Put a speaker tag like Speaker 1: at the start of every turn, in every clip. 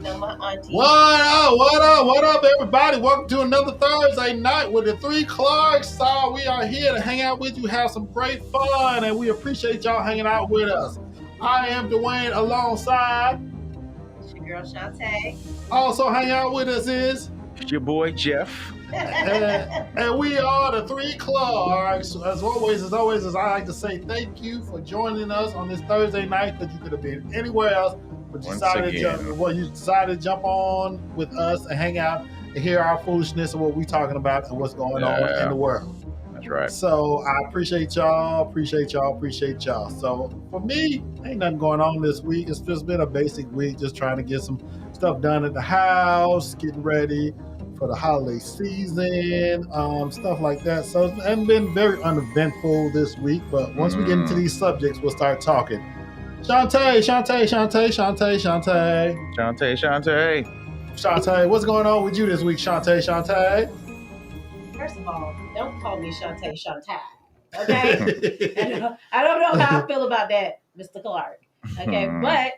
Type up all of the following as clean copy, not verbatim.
Speaker 1: know my auntie.
Speaker 2: What up, everybody? Welcome to another Thursday night with the three Clarks. So we are here to hang out with you, have some great fun, and we appreciate y'all hanging out with us. I am Dwayne alongside.
Speaker 1: It's your girl Shantae.
Speaker 2: Also hanging out with us is.
Speaker 3: It's your boy Jeff.
Speaker 2: And we are the three Clarks. As always, as I like to say, thank you for joining us on this Thursday night because you could have been anywhere else. But you decided to jump on with us and hang out and hear our foolishness and what we're talking about and what's going on in the world.
Speaker 3: That's right.
Speaker 2: So I appreciate y'all. So for me, ain't nothing going on this week. It's just been a basic week, just trying to get some stuff done at the house, getting ready for the holiday season, stuff like that. So it hasn't been very uneventful this week, but once we get into these subjects, we'll start talking. Shantae, what's going on with you this week, Shantae?
Speaker 1: First of all, don't call me Shantae. Okay? And I don't know how I feel about that, Mr. Clarke. Okay, but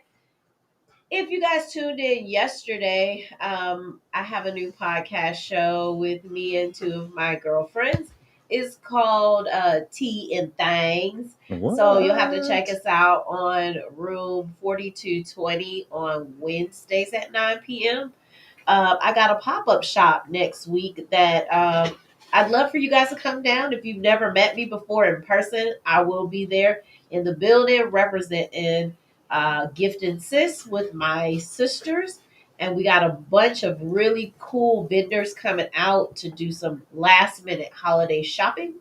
Speaker 1: if you guys tuned in yesterday, I have a new podcast show with me and two of my girlfriends. It's called Tea and Things. What? So you'll have to check us out on room 4220 on Wednesdays at 9 p.m. I got a pop-up shop next week that I'd love for you guys to come down. If you've never met me before in person, I will be there in the building representing Gift and Sis with my sisters. And we got a bunch of really cool vendors coming out to do some last minute holiday shopping.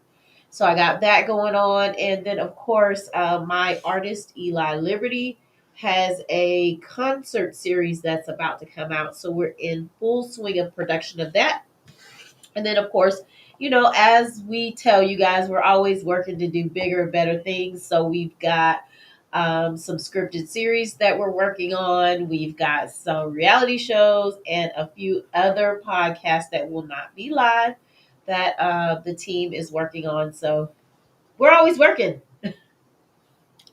Speaker 1: So I got that going on. And then, of course, my artist, Eli Liberty, has a concert series that's about to come out. So we're in full swing of production of that. And then, of course, you know, as we tell you guys, we're always working to do bigger and better things. So we've got some scripted series that we're working on. We've got some reality shows and a few other podcasts that will not be live that the team is working on. So we're always working.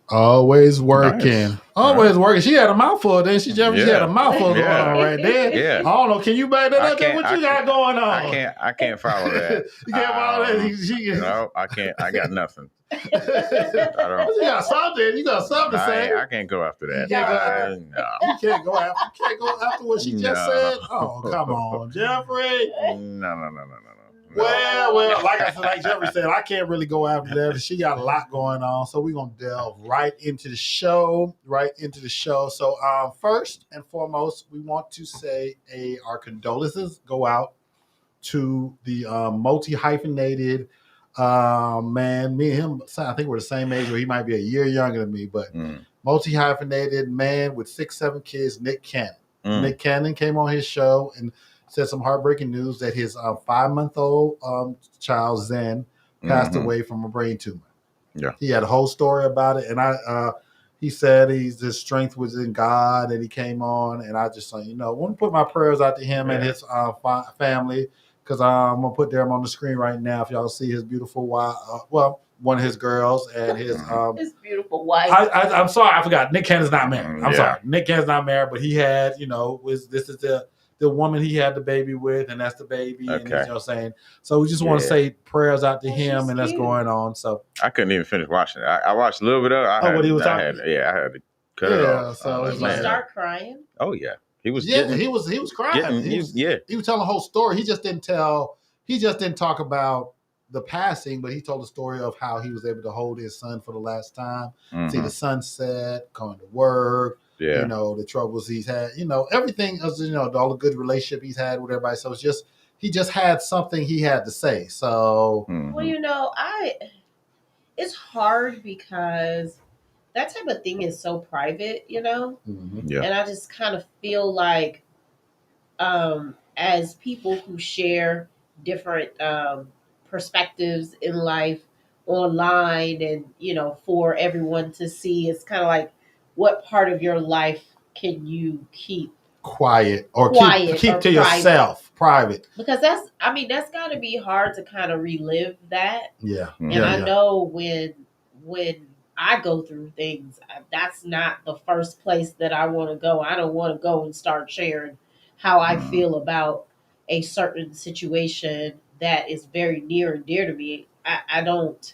Speaker 2: Always working. She had a mouthful. Then she had a mouthful going on right there.
Speaker 3: Yeah.
Speaker 2: I don't know. Can you back that up? What you got going on?
Speaker 3: I can't follow that.
Speaker 2: You can't follow that.
Speaker 3: No, I can't. I got nothing.
Speaker 2: I don't. You got something. You got something to say.
Speaker 3: I can't go after that.
Speaker 2: You can't go after what she just said. Oh, come on, Jeffrey.
Speaker 3: No.
Speaker 2: Well, like Jeffrey said, I can't really go after that. She got a lot going on, so we're gonna delve right into the show. So, first and foremost, we want to say our condolences go out to the multi-hyphenated man. Me and him, I think we're the same age, or he might be a year younger than me, but multi-hyphenated man with 6-7 kids, Nick Cannon. Nick Cannon came on his show and said some heartbreaking news that his 5-month-old child, Zen, passed away from a brain tumor.
Speaker 3: Yeah.
Speaker 2: He had a whole story about it. And he said his strength was in God, and he came on. And I just, want to put my prayers out to him and his family, because I'm going to put them on the screen right now. If y'all see his beautiful wife, one of his girls and his
Speaker 1: beautiful wife.
Speaker 2: I'm sorry, I forgot. Nick Cannon's not married. I'm sorry. Nick Cannon's not married, but he had, this is the woman he had the baby with, and that's the baby.
Speaker 3: Okay.
Speaker 2: And you know what I'm saying? So we just want to say prayers out to him, and that's going on. So
Speaker 3: I couldn't even finish watching it. I watched a little bit of it.
Speaker 2: What he was talking?
Speaker 3: I had to cut it off.
Speaker 2: So
Speaker 1: did you start crying?
Speaker 3: Oh yeah, he was.
Speaker 2: He was crying. He was telling the whole story. He just didn't talk about the passing, but he told the story of how he was able to hold his son for the last time, see the sunset, going to work.
Speaker 3: Yeah.
Speaker 2: The troubles he's had, everything else, all the good relationship he's had with everybody. So he just had something he had to say. So,
Speaker 1: well, it's hard because that type of thing is so private,
Speaker 2: Mm-hmm.
Speaker 3: Yeah.
Speaker 1: And I just kind of feel like, as people who share different perspectives in life online and, for everyone to see, it's kind of like, what part of your life can you keep
Speaker 2: quiet or keep to yourself, private?
Speaker 1: Because that's got to be hard to kind of relive that.
Speaker 2: Yeah.
Speaker 1: And I know when I go through things. That's not the first place that I want to go. I don't want to go and start sharing how I feel about a certain situation that is very near and dear to me. I don't.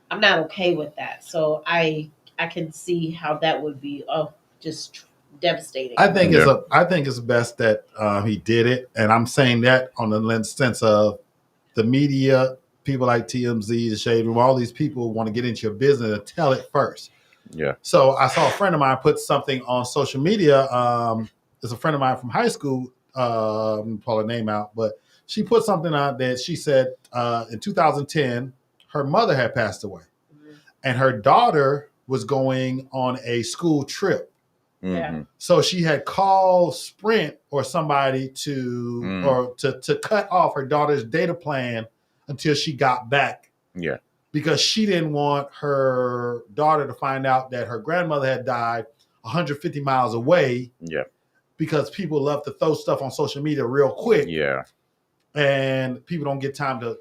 Speaker 1: I'm not okay with that. So I can see how that would be just devastating.
Speaker 2: I think it's best that he did it, and I'm saying that on the sense of the media, people like TMZ, the Shade Room, all these people want to get into your business and tell it first.
Speaker 3: Yeah.
Speaker 2: So I saw a friend of mine put something on social media. There's a friend of mine from high school. I'm gonna pull her name out, but she put something out that she said in 2010 her mother had passed away, and her daughter was going on a school trip.
Speaker 1: Yeah.
Speaker 2: So she had called Sprint or somebody to cut off her daughter's data plan until she got back.
Speaker 3: Yeah.
Speaker 2: Because she didn't want her daughter to find out that her grandmother had died 150 miles away.
Speaker 3: Yeah.
Speaker 2: Because people love to throw stuff on social media real quick.
Speaker 3: Yeah.
Speaker 2: And people don't get time to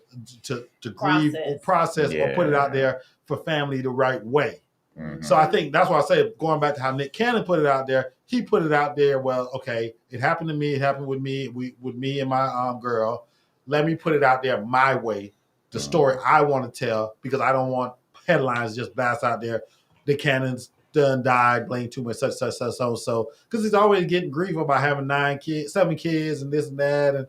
Speaker 2: grieve or process or put it out there for family the right way.
Speaker 3: Mm-hmm.
Speaker 2: So I think that's why I say, going back to how Nick Cannon put it out there, he put it out there. Well, okay, it happened to me. It happened with me, with me and my girl. Let me put it out there my way, the story I want to tell, because I don't want headlines just blast out there. Nick Cannon's done died, blame too much, such, so. Because he's always getting grief about having 7 kids, and this and that, and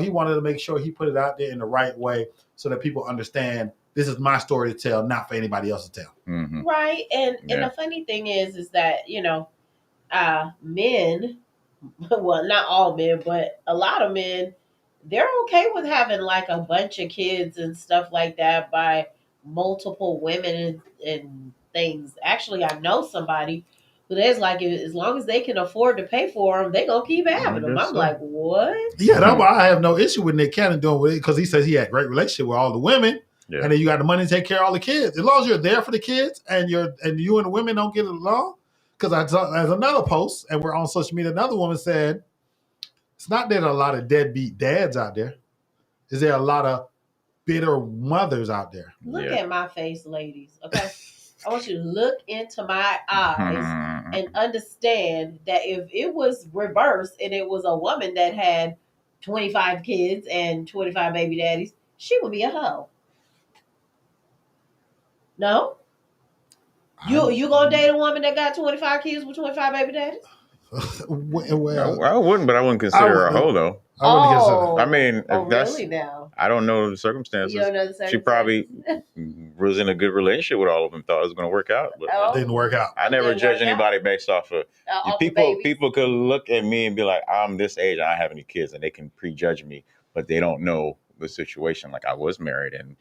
Speaker 2: he wanted to make sure he put it out there in the right way so that people understand. This is my story to tell, not for anybody else to tell.
Speaker 3: Mm-hmm.
Speaker 1: Right. And the funny thing is that, men, well, not all men, but a lot of men, they're okay with having like a bunch of kids and stuff like that by multiple women and things. Actually, I know somebody who is like, as long as they can afford to pay for them, they gonna keep having them. I'm like, what?
Speaker 2: Yeah, that's why I have no issue with Nick Cannon doing it, because he says he had a great relationship with all the women. Yeah. And then you got the money to take care of all the kids. As long as you're there for the kids and you and the women don't get along. Because I saw there's another post, and we're on social media. Another woman said, "It's not that a lot of deadbeat dads out there. Is there a lot of bitter mothers out there?"
Speaker 1: Look at my face, ladies. Okay, I want you to look into my eyes and understand that if it was reversed and it was a woman that had 25 kids and 25 baby daddies, she would be a hoe. No? You gonna date a woman that got 25 kids with 25 baby daddies?
Speaker 3: Well, I wouldn't, but I wouldn't consider her a hoe though.
Speaker 2: I wouldn't consider.
Speaker 3: I mean, that's
Speaker 1: really now.
Speaker 3: I don't know the circumstances.
Speaker 1: You don't know the circumstances.
Speaker 3: She probably was in a good relationship with all of them, thought it was going to work out, but
Speaker 2: it didn't work out.
Speaker 3: I never judge anybody based off of people. People could look at me and be like, "I'm this age, I don't have any kids," and they can prejudge me, but they don't know the situation. Like I was married, and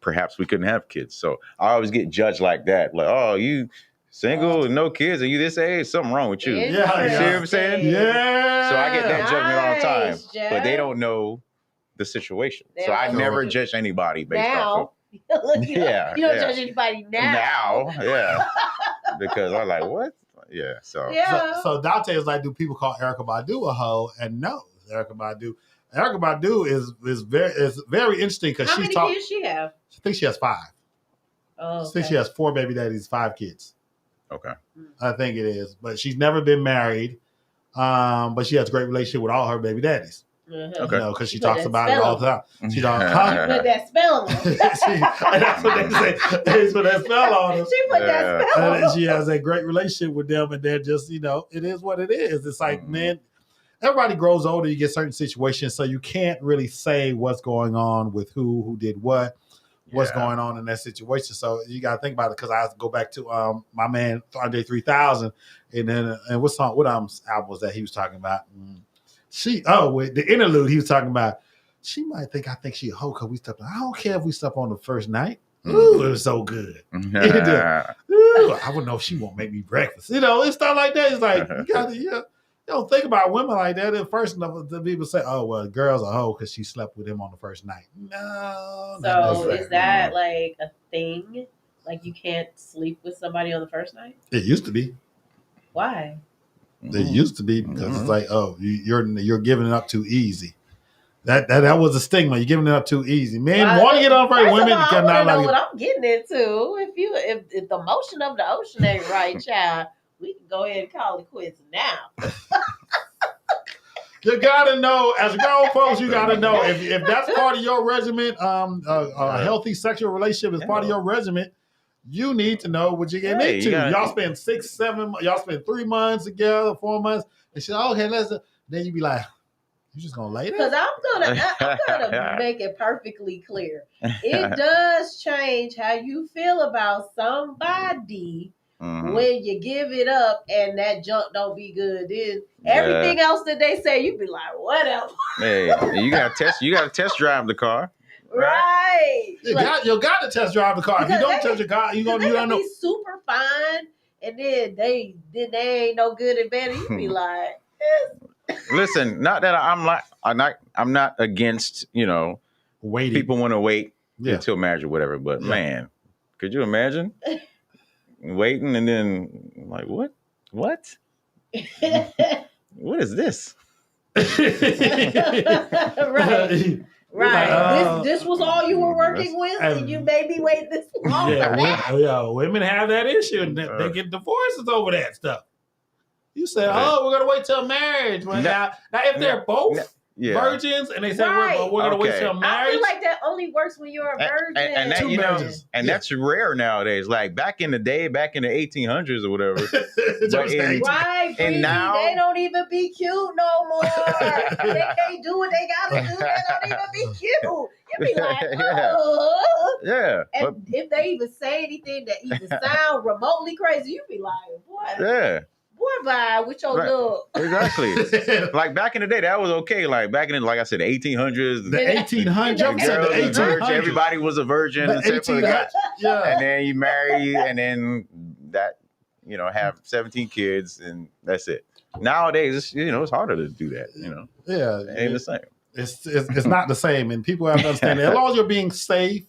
Speaker 3: perhaps we couldn't have kids, so I always get judged like that. Like, "Oh, you single, no kids, are you this age? Something wrong with you."
Speaker 2: Yeah,
Speaker 3: you see what I'm saying?
Speaker 2: Yeah.
Speaker 3: So I get that judgment all the time,
Speaker 1: Jeff.
Speaker 3: but they don't know the situation. So I never judge anybody based off of.
Speaker 1: You don't judge anybody now.
Speaker 3: Yeah. Because I'm like, what? Yeah. So
Speaker 2: Dante is like, do people call Erykah Badu a hoe? And no, Erykah Badu is very interesting because she's talking.
Speaker 1: How many kids she have?
Speaker 2: I think she has 5.
Speaker 1: Oh, okay.
Speaker 2: I think she has 4 baby daddies, 5 kids.
Speaker 3: Okay.
Speaker 2: I think it is, but she's never been married. But she has a great relationship with all her baby daddies.
Speaker 1: Mm-hmm.
Speaker 2: Okay, because she talks about it all the time. She don't.
Speaker 1: She put that spell on them.
Speaker 2: That's what they say. They put that spell on them.
Speaker 1: She put that spell on them.
Speaker 2: She has a great relationship with them, and they're just, it is what it is. It's like, man, everybody grows older. You get certain situations, so you can't really say what's going on with who did what's going on in that situation. So you got to think about it, because I have to go back to my man Andre 3000, and then what album was that he was talking about? With the interlude he was talking about. She might think I think she a hoe because we slept. I don't care if we slept on the first night. Ooh, it was so good. Ooh, I wouldn't know if she won't make me breakfast. It's stuff like that. It's like you gotta, you don't think about women like that. At first, the people say, "Oh, well, the girl's a hoe because she slept with him on the first night." No.
Speaker 1: So is that like a thing? Like you can't sleep with somebody on the first night?
Speaker 2: It used to be.
Speaker 1: Why?
Speaker 2: It used to be because it's like, oh, you're giving it up too easy. That was a stigma. You're giving it up too easy. Men want to get off right. Women
Speaker 1: cannot
Speaker 2: not
Speaker 1: know
Speaker 2: like
Speaker 1: what I'm getting into. If the motion of the ocean ain't right, child, we can go ahead and call it quits now.
Speaker 2: You gotta know, as grown folks, you gotta know if that's part of your regimen. A healthy sexual relationship is part of your regimen. You need to know what you're getting into. Y'all spend 6, 7, y'all spend 3 months together, 4 months, and she's okay. Then you be like, you just gonna lay there?
Speaker 1: Because I'm gonna make it perfectly clear. It does change how you feel about somebody. When you give it up and that junk don't be good, then everything else that they say, you be like, whatever.
Speaker 3: Hey, you gotta test drive the car.
Speaker 1: Right.
Speaker 2: You got to test drive the car. If you don't test your car, you don't know.
Speaker 1: Be super fine, and then they ain't no good and bad. You be like,
Speaker 3: listen, not that I'm not against, waiting. People want to wait until marriage or whatever, but man, could you imagine waiting and then like what? What is this?
Speaker 1: Right. This was all you were working with, and you made me wait this long.
Speaker 2: Women have that issue, and they get divorces over that stuff. You say, we're gonna wait till marriage. Well, now if they're both virgins and they say we're gonna wait till marriage,
Speaker 1: I feel like that only works when you're a virgin.
Speaker 3: And that, and that's rare nowadays. Like back in the day, back in the 1800s or whatever.
Speaker 1: And now they don't even be cute no more. They can't do what they gotta do. They don't even be cute. You be like,
Speaker 3: yeah.
Speaker 1: And if they even say anything that even sound remotely crazy, you be like, what?
Speaker 3: Yeah.
Speaker 1: Boy, bye with your look.
Speaker 3: Exactly. Like back in the day, that was okay. Like back in, like I said, the 1800s.
Speaker 2: The 1800s.
Speaker 3: Everybody was a virgin. Except for that. And then you marry, and then that, have 17 kids, and that's it. Nowadays, it's harder to do that.
Speaker 2: Yeah,
Speaker 3: it ain't the same.
Speaker 2: It's not the same, and people have to understand that. As long as you're being safe.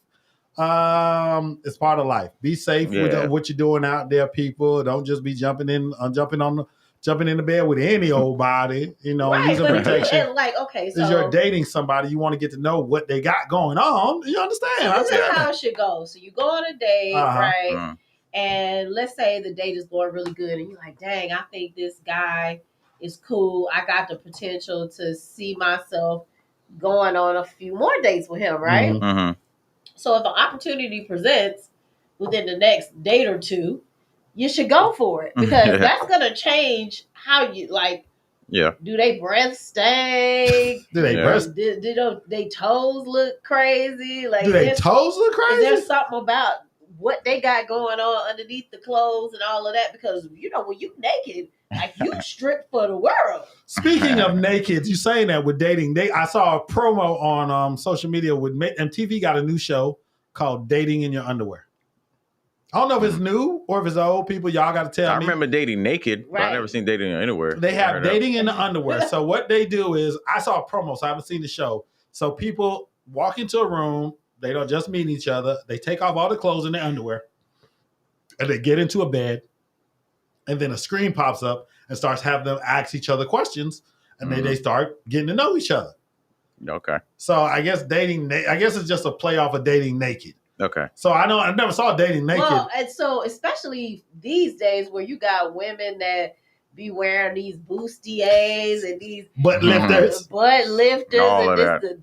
Speaker 2: It's part of life. Be safe with what you're doing out there, people. Don't just be jumping in the bed with any old body. Using protection.
Speaker 1: So
Speaker 2: you're dating somebody, you want to get to know what they got going on. You understand?
Speaker 1: This is how it should go. So you go on a date, right? Mm-hmm. And let's say the date is going really good, and you're like, "Dang, I think this guy is cool. I got the potential to see myself going on a few more dates with him, right?" Mm-hmm. Mm-hmm. So if an opportunity presents within the next date or two, you should go for it, because that's going to change how you like.
Speaker 3: Yeah.
Speaker 1: Do they breath stink?
Speaker 2: Do they breath?
Speaker 1: Do they toes look crazy? Like,
Speaker 2: do they toes look crazy?
Speaker 1: Is there something about what they got going on underneath the clothes and all of that? Because when you naked, like you stripped for the world.
Speaker 2: Speaking of naked, you saying that with dating. I saw a promo on social media with MTV got a new show called Dating in Your Underwear. I don't know if it's new or if it's old. People, y'all got to tell me.
Speaker 3: I remember Dating Naked, but I never seen Dating in Underwear.
Speaker 2: They have Dating in the Underwear. So what they do is, I saw a promo, so I haven't seen the show. So people walk into a room, they don't just meet each other. They take off all the clothes in their underwear, and they get into a bed, and then a screen pops up and starts having them ask each other questions, and then they start getting to know each other.
Speaker 3: Okay.
Speaker 2: So I guess it's just a play off of Dating Naked.
Speaker 3: Okay.
Speaker 2: So I never saw Dating Naked.
Speaker 1: Well, and so especially these days where you got women that be wearing these bustiers and these
Speaker 2: butt lifters,
Speaker 1: and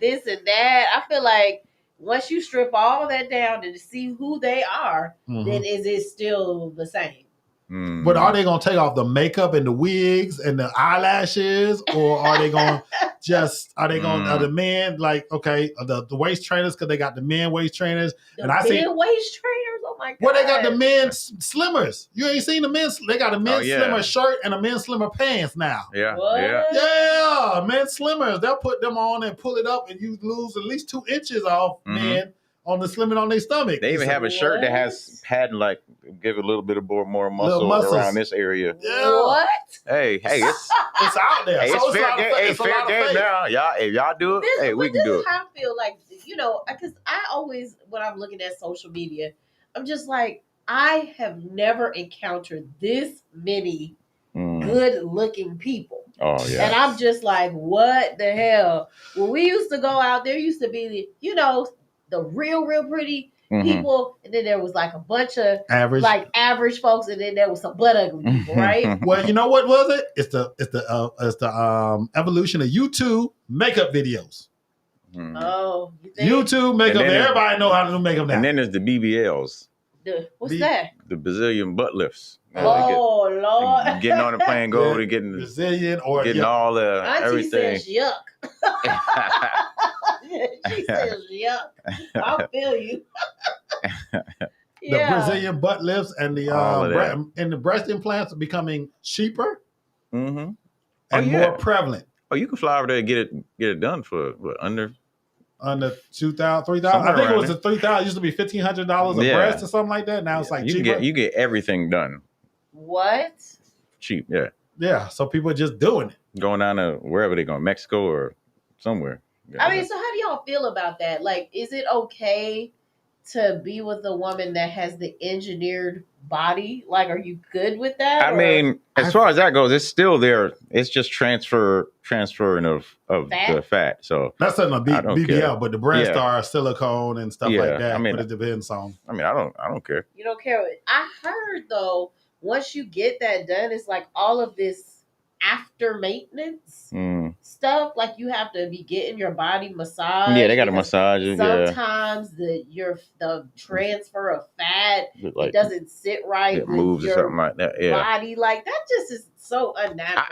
Speaker 1: this and that. I feel like once you strip all that down and see who they are, then is it still the same?
Speaker 2: But are they going to take off the makeup and the wigs and the eyelashes, or are they going are the men like, okay, the waist trainers, because they got the men waist trainers.
Speaker 1: Waist trainers? Oh my God.
Speaker 2: Well, they got the men slimmers. You ain't seen the men, they got a men slimmer shirt and a men slimmer pants now.
Speaker 3: Yeah.
Speaker 1: What?
Speaker 2: Yeah, men slimmers. They'll put them on and pull it up, and you lose at least 2 inches off men on the slimming on their stomach.
Speaker 3: They even have a shirt that has like give a little bit of more muscle around this area.
Speaker 2: Yeah.
Speaker 1: What?
Speaker 3: Hey, it's
Speaker 2: out there.
Speaker 3: Hey, it's fair game. Hey, fair game now. If y'all do it, we can do it.
Speaker 1: I feel like, because I always, when I'm looking at social media, I'm just like, I have never encountered this many good-looking people.
Speaker 3: Oh yeah.
Speaker 1: And I'm just like, what the hell? When we used to go out, there used to be, the real pretty people, and then there was like a bunch of average folks, and then there was some butt ugly people, right?
Speaker 2: Well, you know what was it? It's the evolution of YouTube makeup videos.
Speaker 1: Oh,
Speaker 2: YouTube makeup. Everybody know how to do makeup now.
Speaker 3: And then there's the BBLs.
Speaker 1: What's that?
Speaker 3: The Brazilian butt lifts.
Speaker 1: Oh Lord!
Speaker 3: Getting on the plane, go over to getting
Speaker 2: Brazilian or
Speaker 3: getting all the
Speaker 1: Auntie
Speaker 3: everything.
Speaker 1: Says yuck. She says yuck. I feel you.
Speaker 2: The Brazilian butt lifts and the breast implants are becoming cheaper and more prevalent.
Speaker 3: Oh, you can fly over there and get it done for what, under
Speaker 2: $2,000, $3,000. I think it was $3,000. It used to be $1,500 a breast or something like that. Now it's like cheaper.
Speaker 3: You get everything done.
Speaker 1: What?
Speaker 3: Cheap, yeah.
Speaker 2: Yeah, so people are just doing it.
Speaker 3: Going down to wherever they're going, Mexico or somewhere.
Speaker 1: Yeah. I mean, so how do y'all feel about that? Like, is it okay to be with a woman that has the engineered body? Like, are you good with that?
Speaker 3: I mean, as far as that goes, it's still there. It's just transferring of the fat. So
Speaker 2: that's something a BBL, but the breasts are silicone and stuff like that. I mean, but it depends on.
Speaker 3: I mean, I don't care.
Speaker 1: You don't care. I heard though, once you get that done, it's like all of this after maintenance stuff. Like you have to be getting your body massaged.
Speaker 3: Yeah, they got to massage it.
Speaker 1: Sometimes the transfer of fat, it doesn't sit right.
Speaker 3: It moves or something like that. Yeah,
Speaker 1: body like that just is so unnatural.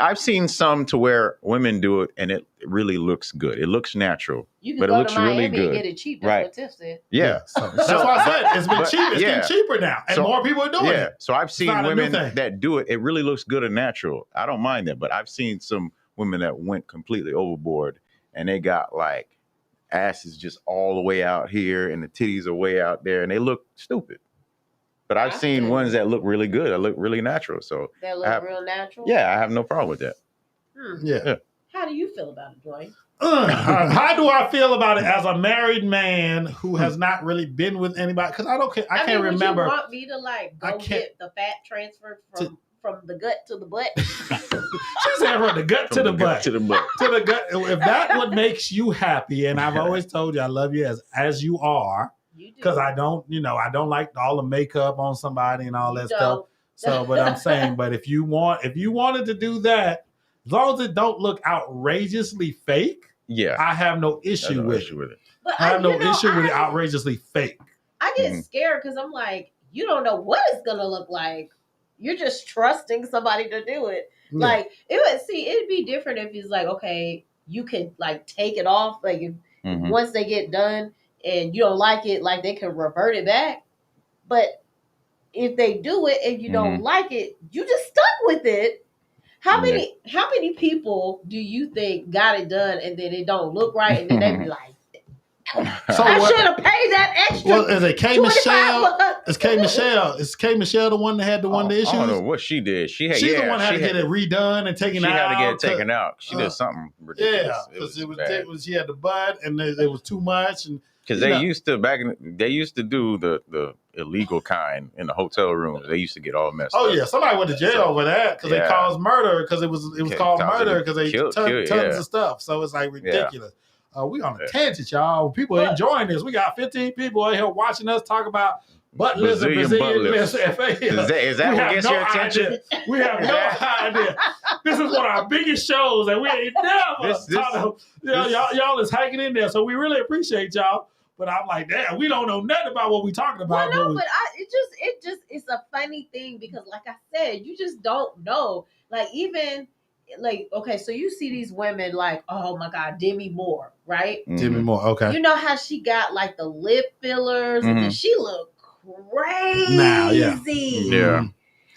Speaker 3: I've seen some to where women do it and it really looks good. It looks natural.
Speaker 1: You can
Speaker 3: but
Speaker 1: go
Speaker 3: it looks
Speaker 1: to Miami
Speaker 3: really good.
Speaker 1: And get it cheap. That's what Tiff said.
Speaker 3: Yeah.
Speaker 2: So that's why I said it's been cheap. It's getting cheaper now, and more people are doing it.
Speaker 3: So I've seen women that do it. It really looks good and natural. I don't mind that, but I've seen some women that went completely overboard, and they got like asses just all the way out here, and the titties are way out there, and they look stupid. But I've seen ones that look really good. That look really natural. So
Speaker 1: that look real natural.
Speaker 3: Yeah, I have no problem with that.
Speaker 2: Yeah.
Speaker 1: How do you feel about it, Dwayne?
Speaker 2: How do I feel about it as a married man who has not really been with anybody? Because I can't remember.
Speaker 1: You want me to go get the fat transferred from the gut to the butt?
Speaker 2: She said from the gut to the butt. To the gut. If that what makes you happy, and I've always told you I love you as you are, because I don't like all the makeup on somebody and all that stuff. So, but I'm saying, but if you wanted to do that. As long as it don't look outrageously fake, I have no issue with it.
Speaker 1: But
Speaker 2: I have no issue with it outrageously fake.
Speaker 1: I get scared because I'm like, you don't know what it's gonna look like. You're just trusting somebody to do it. Yeah. Like it'd be different if it's like, okay, you could like take it off, like if once they get done and you don't like it, like they can revert it back. But if they do it and you don't like it, you just stuck with it. How many people do you think got it done and then it don't look right and then they be like, I should have paid that extra?
Speaker 2: Well, is it K Michelle? Is K Michelle the one that had the issues?
Speaker 3: I don't know what she did. She's
Speaker 2: the one that had to get it redone and taken out.
Speaker 3: She had to get it taken out. She did something ridiculous.
Speaker 2: Yeah, because she had the butt and it was too much and.
Speaker 3: Because they used to do the illegal kind in the hotel rooms. They used to get all messed up.
Speaker 2: Oh yeah, somebody went to jail over that because they caused murder because it was called murder because they took tons of stuff. So it's like ridiculous. We on a tangent, y'all. People are enjoying this. We got 15 people in here watching us talk about butt lifts and Brazilian lifts.
Speaker 3: Is that what gets your attention?
Speaker 2: We have no idea. This is one of our biggest shows, and we ain't never talked about. Y'all is hanging in there, so we really appreciate y'all. But I'm like, damn, we don't know nothing about what we talking about.
Speaker 1: Well, no, it's a funny thing because, like I said, you just don't know. Like even like, okay, so you see these women like, oh my God, Demi Moore, right?
Speaker 2: Demi Moore, okay.
Speaker 1: You know how she got like the lip fillers and then she looked crazy.
Speaker 2: Now,
Speaker 3: yeah.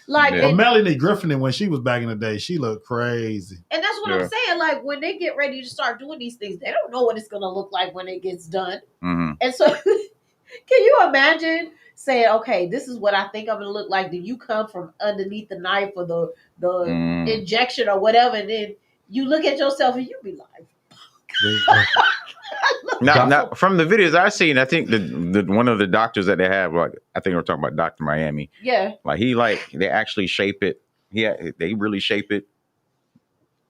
Speaker 1: Like
Speaker 2: Melanie Griffin, when she was back in the day, she looked crazy.
Speaker 1: And that's what I'm saying. Like when they get ready to start doing these things, they don't know what it's gonna look like when it gets done. And so can you imagine saying, okay, this is what I think I'm gonna look like? Then you come from underneath the knife or the injection or whatever, and then you look at yourself and you be like,
Speaker 3: Now, from the videos I've seen, I think the one of the doctors that they have, like I think we're talking about Dr. Miami.
Speaker 1: Yeah.
Speaker 3: Like they actually shape it. Yeah, they really shape it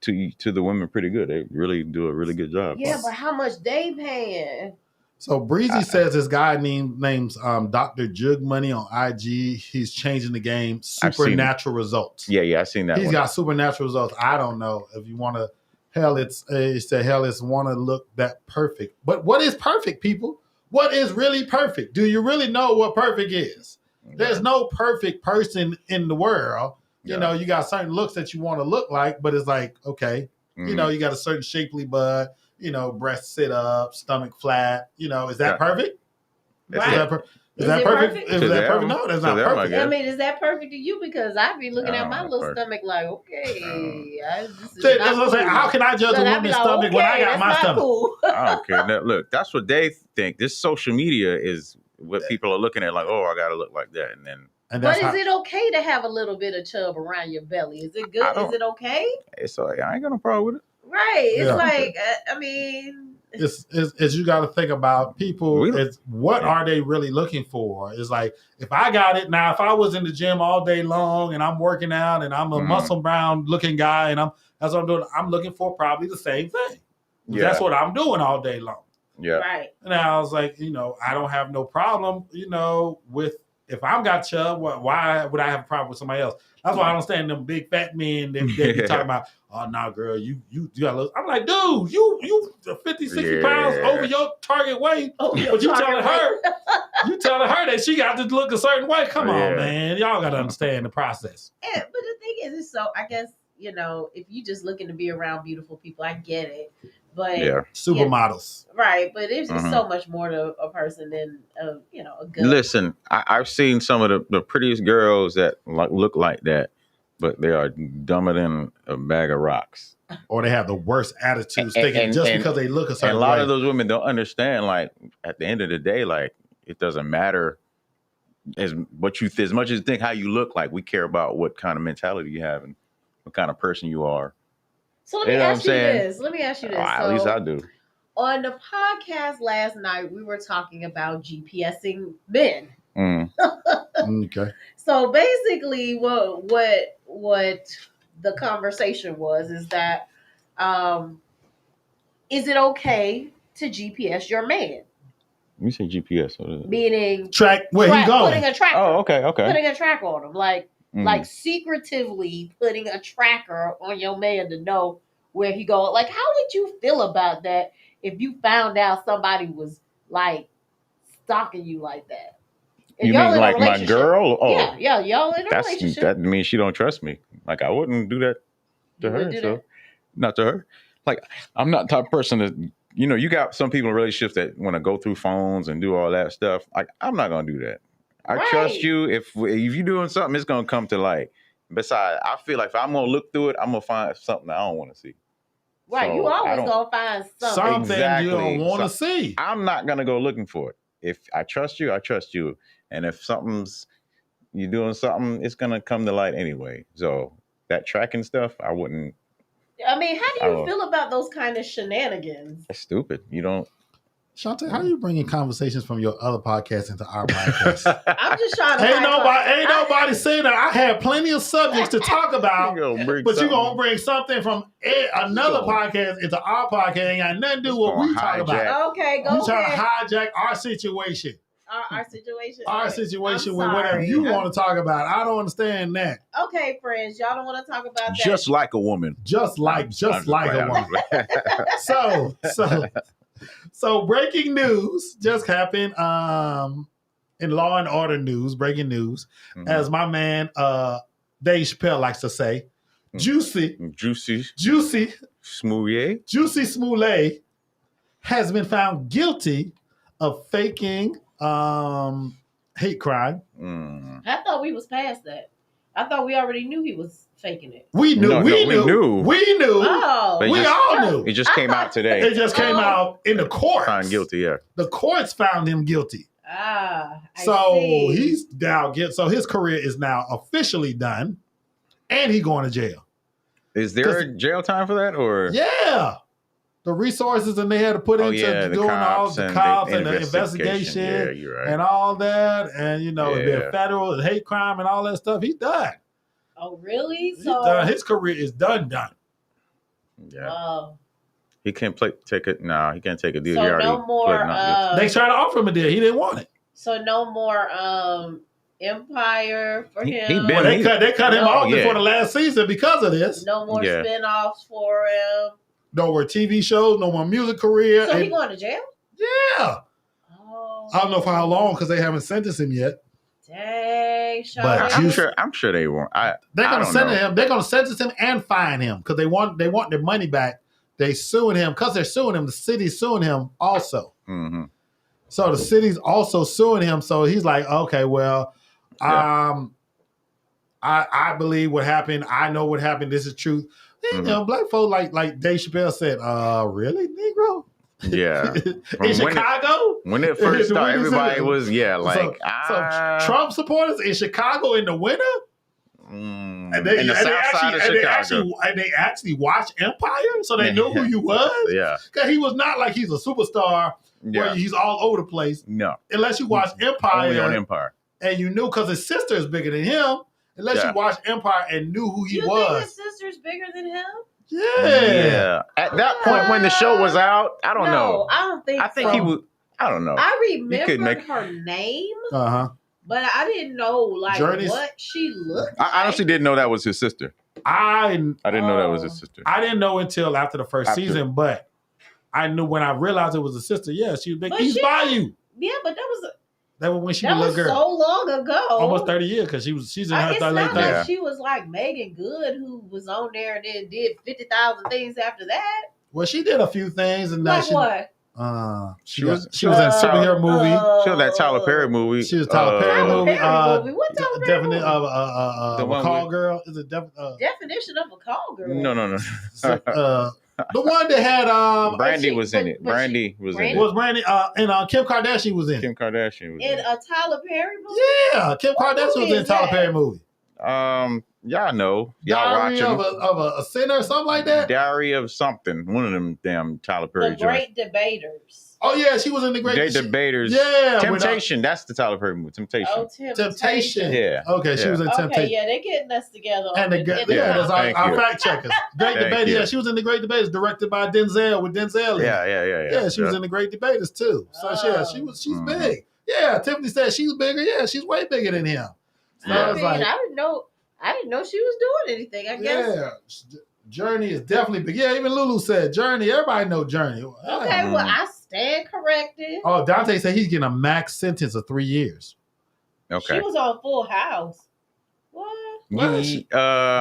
Speaker 3: to the women pretty good. They really do a really good job.
Speaker 1: Yeah, but how much they paying?
Speaker 2: So Breezy says this guy names Dr. Jug Money on IG. He's changing the game. Supernatural results.
Speaker 3: Yeah, I seen that.
Speaker 2: He's got supernatural results. I don't know if you want to. It's want to look that perfect. But what is perfect, people? What is really perfect? Do you really know what perfect is? Yeah. There's no perfect person in the world. You know, you got certain looks that you want to look like, but it's like, okay, you know, you got a certain shapely butt, you know, breast sit up, stomach flat. You know, is that perfect?
Speaker 1: Right.
Speaker 2: Is that perfect? Is that perfect? No, that's not perfect.
Speaker 1: I mean, is that perfect to you? Because I'd be looking at my little stomach like, okay.
Speaker 2: How can I judge a woman's stomach when I got my stomach?
Speaker 1: Cool.
Speaker 3: I don't care. Now, look, that's what they think. This social media is what people are looking at like, oh, I got to look like that.
Speaker 1: But is it okay to have a little bit of chub around your belly? Is it good? Is it okay?
Speaker 3: It's like, I ain't got no problem with it.
Speaker 1: Right. It's like, I mean...
Speaker 2: It's you got to think about people. What are they really looking for? It's like, if I got it now, if I was in the gym all day long and I'm working out and I'm a muscle bound looking guy and that's what I'm doing, I'm looking for probably the same thing. Yeah. That's what I'm doing all day long.
Speaker 3: Yeah.
Speaker 1: Right.
Speaker 2: And I was like, you know, I don't have no problem, you know, with if I've got chub, why would I have a problem with somebody else? That's why I don't stand them big fat men that be talking about, oh, no, girl, you got to look. I'm like, dude, you 50, 60 pounds over your target weight. But you telling her that she got to look a certain way. Come on, man. Y'all got to understand the process.
Speaker 1: Yeah, but the thing is, so I guess, you know, if you just looking to be around beautiful people, I get it. But
Speaker 2: supermodels,
Speaker 1: right? But it's just so much more to a person than you know, a good.
Speaker 3: Listen, I've seen some of the prettiest girls that look like that, but they are dumber than a bag of rocks,
Speaker 2: or they have the worst attitudes, thinking because they look a certain way.
Speaker 3: A lot of those women don't understand. Like at the end of the day, like it doesn't matter as much as you think how you look. Like we care about what kind of mentality you have and what kind of person you are.
Speaker 1: So let me ask you this.
Speaker 3: At least I do.
Speaker 1: On the podcast last night, we were talking about GPSing men.
Speaker 2: Okay.
Speaker 1: So basically, what the conversation was is that, is it okay to GPS your man?
Speaker 3: You say GPS, what is it?
Speaker 1: Meaning
Speaker 2: track where he going?
Speaker 1: Putting a tracker.
Speaker 3: Oh, okay.
Speaker 1: Putting a track on him, like secretively putting a tracker on your man to know where he going. Like, how would you feel about that if you found out somebody was like stalking you like that?
Speaker 3: You mean like my girl? Oh,
Speaker 1: yeah, y'all in a relationship.
Speaker 3: That means she don't trust me. Like I wouldn't do that to her. Not to her. Like I'm not the type of person that, you know, you got some people in relationships that want to go through phones and do all that stuff. Like I'm not gonna do that. I trust you. If you're doing something, it's gonna come to light. Besides, I feel like if I'm gonna look through it, I'm gonna find something I don't want to see.
Speaker 1: Right, so you always gonna find something
Speaker 2: you don't want to see.
Speaker 3: I'm not gonna go looking for it. If I trust you, I trust you. And if you're doing something, it's gonna come to light anyway. So that tracking stuff, I wouldn't.
Speaker 1: I mean, how do you feel about those kind of shenanigans?
Speaker 3: That's stupid. You don't.
Speaker 2: Shante, how are you bringing conversations from your other podcast into our podcast?
Speaker 1: I'm just trying to.
Speaker 2: Ain't nobody saying that. I had plenty of subjects to talk about, but you're gonna bring something from another podcast into our podcast. Ain't got nothing to do with what we talk about.
Speaker 1: Okay, go ahead.
Speaker 2: You trying to hijack our situation.
Speaker 1: Our
Speaker 2: situation with whatever you want to talk about. I don't understand that.
Speaker 1: Okay, friends, y'all don't want to talk about that.
Speaker 3: Just like a woman.
Speaker 2: Just like a woman. So breaking news just happened in Law and Order news, breaking news, as my man Dave Chappelle likes to say, Juicy Smollett has been found guilty of faking hate crime.
Speaker 1: I thought we was past that. I thought we already knew he was faking it.
Speaker 2: We knew.
Speaker 1: Oh,
Speaker 2: we all knew.
Speaker 3: It just came out today.
Speaker 2: It just came out in the courts.
Speaker 3: Found guilty, yeah.
Speaker 2: The courts found him guilty.
Speaker 1: I
Speaker 2: see. He's now so his career is now officially done, and he's going to jail.
Speaker 3: Is there a jail time for that, or
Speaker 2: the resources and they had to put into doing all the cops and the investigation and all that, and the federal hate crime and all that stuff. He's done.
Speaker 1: Oh, really?
Speaker 2: So his career is done.
Speaker 3: Yeah. He can't take it. No, he can't take a deal.
Speaker 1: So
Speaker 3: he already
Speaker 1: no more.
Speaker 2: They tried to offer him a deal. He didn't want it.
Speaker 1: So no more Empire for him.
Speaker 2: They cut him off before the last season because of this.
Speaker 1: No more spinoffs for him.
Speaker 2: No more TV shows. No more music career.
Speaker 1: So he going to jail?
Speaker 2: Yeah. Oh. I don't know for how long because they haven't sentenced him yet.
Speaker 1: Dang,
Speaker 2: but
Speaker 3: I'm sure they won't.
Speaker 2: They're going to sentence him. They're going to sentence him and fine him because they want their money back. They suing him because they're suing him. The city's suing him also.
Speaker 3: Mm-hmm.
Speaker 2: So the city's also suing him. So he's like, okay, well, I believe what happened. I know what happened. This is truth. And, you know, black folk like Dave Chappelle said, really, Negro?
Speaker 3: Yeah.
Speaker 2: In Chicago?
Speaker 3: When it first started, everybody was,
Speaker 2: So Trump supporters in Chicago in the winter?
Speaker 3: In the south side of Chicago.
Speaker 2: They actually watched Empire, so they knew who you was?
Speaker 3: Yeah.
Speaker 2: Because he was not like he's a superstar where he's all over the place.
Speaker 3: No.
Speaker 2: Unless you watch Empire.
Speaker 3: Only on Empire.
Speaker 2: And you knew because his sister is bigger than him. Unless you watched Empire and knew who he was.
Speaker 1: You think his sister's bigger than him?
Speaker 2: Yeah.
Speaker 3: At that point when the show was out, I don't know.
Speaker 1: I don't think
Speaker 3: I think he would. I don't know.
Speaker 1: I remembered her name. But I didn't know what she looked like.
Speaker 3: I honestly didn't know that was his sister. I didn't know that was his sister.
Speaker 2: I didn't know until after the first season, but I knew when I realized it was a sister. Yeah, she was big. East Bayou.
Speaker 1: Yeah, but that was
Speaker 2: when she was a little girl.
Speaker 1: So long ago.
Speaker 2: Almost 30 years because she's in her late 30s.
Speaker 1: Like she was like Megan Good, who was on there and then did 50,000 things after that.
Speaker 2: Well, she did a few things and
Speaker 1: like what?
Speaker 2: She was in a superhero movie.
Speaker 3: She was that Tyler Perry movie.
Speaker 2: She was Tyler Perry movie.
Speaker 1: What Tyler Perry movie?
Speaker 2: The call girl. Is it
Speaker 1: definition of a call girl?
Speaker 3: No.
Speaker 2: The one that had
Speaker 3: Brandy was in it. Brandy was in it.
Speaker 2: Was Brandy and Kim Kardashian was in.
Speaker 3: Kim Kardashian was
Speaker 1: in a Tyler Perry movie.
Speaker 2: Yeah, Kim Kardashian was in a Tyler Perry movie.
Speaker 3: Y'all know.
Speaker 2: Diary of a Sinner or something like that?
Speaker 3: Diary of something. One of them damn Tyler Perry
Speaker 1: joints. The Great Debaters.
Speaker 2: Oh, yeah, she was in the Great
Speaker 3: Debaters.
Speaker 2: Yeah.
Speaker 3: Temptation. That's the Tyler Perry movie. Temptation.
Speaker 1: Oh, Temptation.
Speaker 3: Yeah.
Speaker 2: Okay, she was in Temptation.
Speaker 1: Okay, yeah, they're getting us together.
Speaker 2: And that's our fact checkers. Great Debaters. Yeah, she was in the Great Debaters, directed by Denzel with Denzel. Yeah, she was in the Great Debaters, too. So, she's big. Yeah, Tiffany said she's bigger. Yeah, she's way bigger than him. So
Speaker 1: I didn't know she was doing anything, I guess.
Speaker 2: Yeah. Journey is definitely big. Yeah, even Lulu said Journey. Everybody know Journey.
Speaker 1: Okay, well, I stand corrected.
Speaker 2: Oh, Dante said he's getting a max sentence of 3 years.
Speaker 3: Okay.
Speaker 1: She was on Full House. What?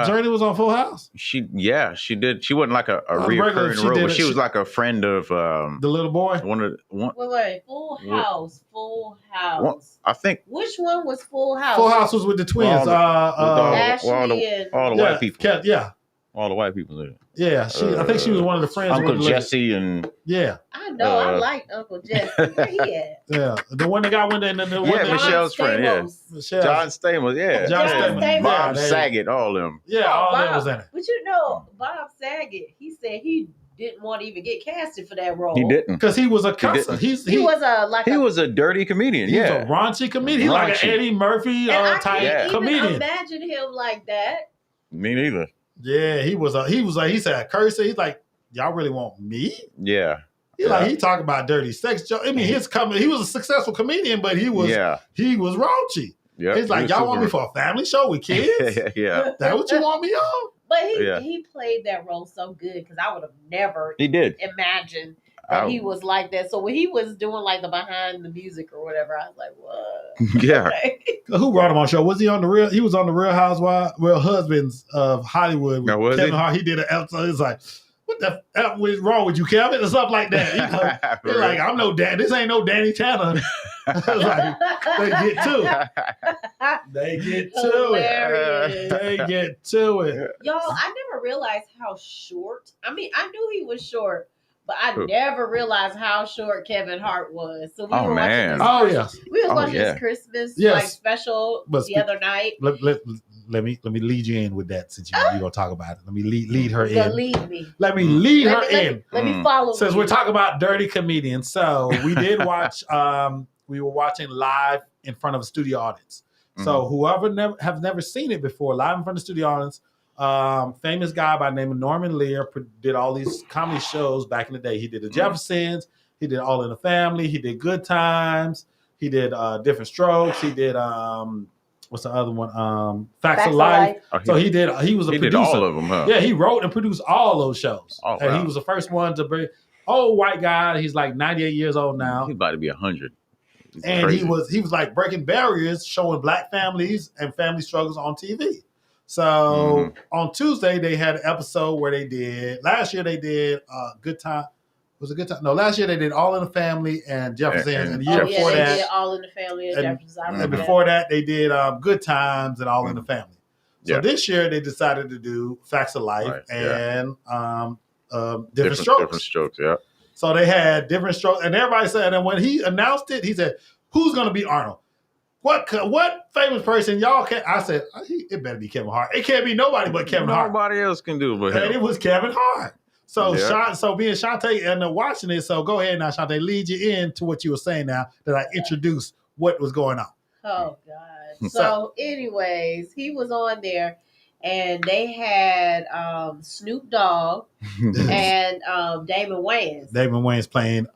Speaker 2: Journey was on Full House?
Speaker 3: She did. She wasn't like a reoccurring role, but she was like a friend of
Speaker 2: the little boy.
Speaker 1: Wait, Full House.
Speaker 3: I think
Speaker 1: which one was Full House?
Speaker 2: Full House was with the twins.
Speaker 3: All the white people.
Speaker 2: Yeah.
Speaker 3: All the white people in it.
Speaker 2: Yeah, I think she was one of the friends.
Speaker 3: Uncle Jesse and
Speaker 1: I know I liked Uncle Jesse. Where he at?
Speaker 2: Yeah, the one that got one in the
Speaker 3: Michelle's friend. Yeah, John Stamos. Yeah,
Speaker 1: John Stamos.
Speaker 3: Bob Saget, all of them.
Speaker 2: Yeah, all of them was in it.
Speaker 1: But Bob Saget, he said he didn't want to even get casted for that role.
Speaker 3: He didn't
Speaker 2: because he was a cusser. He
Speaker 3: was a dirty comedian.
Speaker 2: He was a raunchy comedian. He's like an Eddie Murphy type comedian.
Speaker 1: Imagine him like that.
Speaker 3: Me neither.
Speaker 2: Yeah, he said a curse. He's like, y'all really want me?
Speaker 3: Yeah.
Speaker 2: He talking about dirty sex joke. I mean, he was a successful comedian, but he was raunchy. Yeah. He's like, y'all want me for a family show with kids?
Speaker 3: Yeah.
Speaker 2: That what you want me on?
Speaker 1: But he played that role so good because I would have never imagined that he was like that. So when he was doing like the behind the music or whatever, I was like, what?
Speaker 3: Yeah.
Speaker 2: Who brought him on the show? Was he on the Real? He was on the Real Husbands of Hollywood with Kevin Hart. He did an episode. It's like, what the F is wrong with you, Kevin? Or something like that. They're like, I'm no Dan. This ain't no Danny Tanner. Like, they get to it. They get to it.
Speaker 1: Y'all, I never realized how short. I mean, I knew he was short. But I never realized how short Kevin Hart was. So we were watching his Christmas special the other night.
Speaker 2: Let me lead you in with that since you're gonna talk about it. Let me lead her in.
Speaker 1: Lead me.
Speaker 2: Let me lead her in.
Speaker 1: Let me follow.
Speaker 2: Since we're talking about dirty comedians, so we did watch. We were watching live in front of a studio audience. So whoever have never seen it before, live in front of the studio audience, Famous guy by the name of Norman Lear did all these comedy shows back in the day. He did the Jeffersons. He did All in the Family. He did Good Times. He did Different Strokes. He did what's the other one? Facts of Life.
Speaker 3: Oh,
Speaker 2: So he was a producer.
Speaker 3: Did all of them, huh?
Speaker 2: Yeah, he wrote and produced all those shows.
Speaker 3: Oh,
Speaker 2: and
Speaker 3: wow.
Speaker 2: he was the first one to bring old white guy. He's like 98 years old now.
Speaker 3: He's about to be 100.
Speaker 2: And
Speaker 3: crazy.
Speaker 2: he was like breaking barriers, showing black families and family struggles on TV. So on Tuesday they had an episode where they did. Last year they did Good Time. Was it Good Time? No, last year they did All in the Family and Jeffersons, and the year before
Speaker 1: they
Speaker 2: that,
Speaker 1: did All in the Family and Jeffersons.
Speaker 2: And before that, they did Good Times and All in the Family. So this year they decided to do Facts of Life and Different Strokes.
Speaker 3: Different Strokes, yeah.
Speaker 2: So they had Different Strokes, and everybody said, and when he announced it, he said, "Who's going to be Arnold? What famous person y'all can?" I said, "It better be Kevin Hart. It can't be nobody but Kevin Hart.
Speaker 3: Nobody else can do but him."
Speaker 2: And it was Kevin Hart. So so being Shantae and watching it, so go ahead now, Shantae, lead you into what you were saying now that I introduced what was going on.
Speaker 1: Oh God. So anyways, he was on there and they had Snoop Dogg and Damon Wayans.
Speaker 2: Damon Wayans playing